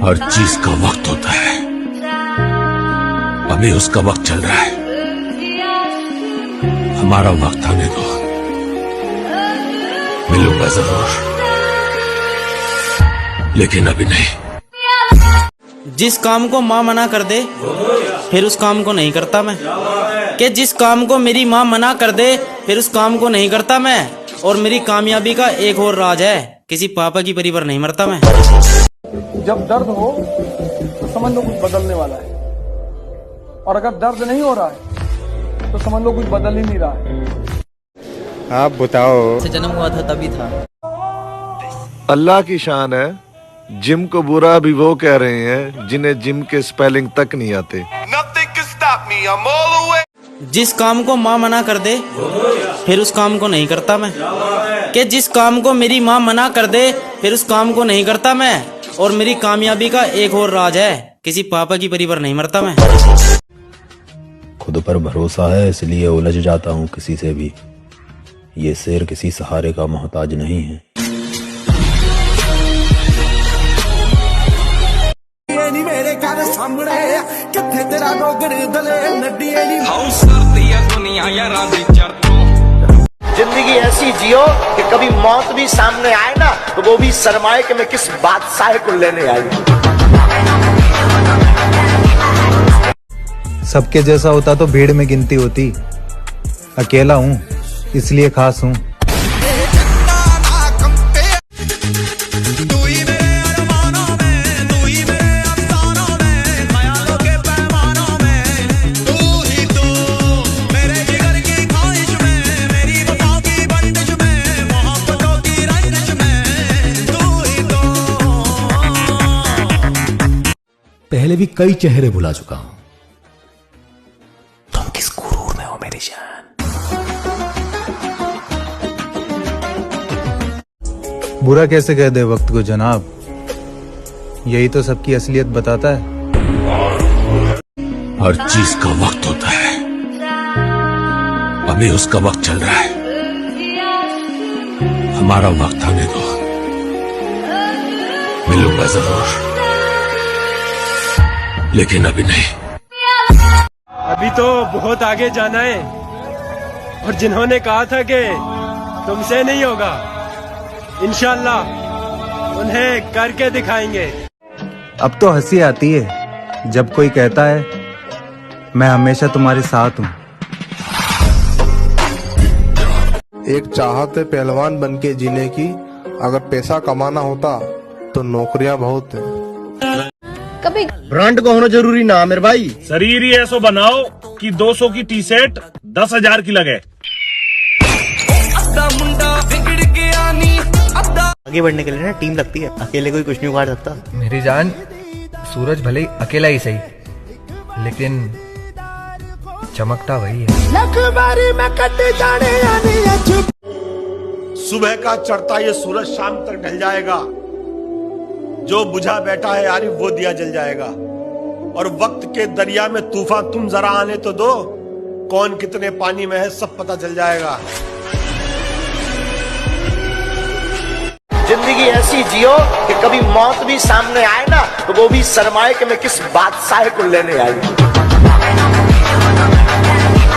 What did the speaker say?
हर चीज का वक्त होता है, अभी उसका वक्त चल रहा है। हमारा वक्त आने दो, मिलूंगा जरूर, लेकिन अभी नहीं। जिस काम को माँ मना कर दे फिर उस काम को नहीं करता मैं, कि जिस काम को मेरी माँ मना कर दे फिर उस काम को नहीं करता मैं। और मेरी कामयाबी का एक और राज है, किसी पापा की परी पर नहीं मरता मैं। जब दर्द हो तो समझ लो कुछ बदलने वाला है, और अगर दर्द नहीं हो रहा है तो समझ लो कुछ बदल ही नहीं रहा है। आप बताओ। जन्म हुआ था तभी था। अल्लाह की शान है, जिम को बुरा भी वो कह रहे हैं जिन्हें जिम के स्पेलिंग तक नहीं आते। जिस काम को माँ मना कर दे फिर उस काम को नहीं करता मैं, कि जिस काम को मेरी माँ मना कर दे फिर उस काम को नहीं करता मैं। और मेरी कामयाबी का एक और राज है, किसी पापा की परी पर नहीं मरता मैं। खुद पर भरोसा है इसलिए उलझ जाता हूँ किसी से भी, ये शेर किसी सहारे का मोहताज नहीं है। मेरे घर सामने किथे तेरा डोगर दले नड्डिए नी जिंदगी ऐसी जियो कि कभी मौत भी सामने आए ना तो वो भी शर्माए कि मैं किस बादशाह को लेने आई। सबके जैसा होता तो भीड़ में गिनती होती, अकेला हूँ इसलिए खास हूँ। पहले भी कई चेहरे भुला चुका हूं, तुम किस गुरूर में हो मेरी जान। बुरा कैसे कह दे वक्त को जनाब, यही तो सबकी असलियत बताता है। हर चीज का वक्त होता है, अभी उसका वक्त चल रहा है। हमारा वक्त आने दो, मिलूंगा जरूर, लेकिन अभी नहीं। अभी तो बहुत आगे जाना है, और जिन्होंने कहा था कि तुमसे नहीं होगा, इंशाल्लाह उन्हें करके दिखाएंगे। अब तो हंसी आती है जब कोई कहता है मैं हमेशा तुम्हारे साथ हूँ। एक चाहते पहलवान बनके जीने की, अगर पैसा कमाना होता तो नौकरियां बहुत है। कभी ब्रांड का होना जरूरी ना मेरे भाई, शरीर ही ऐसा बनाओ कि 200 की टी शर्ट 10,000 की लगे। आगे बढ़ने के लिए ना टीम लगती है, अकेले कोई कुछ नहीं उखाड़ सकता। मेरी जान, सूरज भले ही अकेला ही सही, लेकिन चमकता वही है। सुबह का चढ़ता ये सूरज शाम तक ढल जाएगा, जो बुझा बैठा है आरिफ वो दिया जल जाएगा। और वक्त के दरिया में तूफान तुम जरा आने तो दो, कौन कितने पानी में है सब पता चल जाएगा। जिंदगी ऐसी जियो कि कभी मौत भी सामने आए ना तो वो भी शर्माए कि मैं किस बादशाह को लेने आई।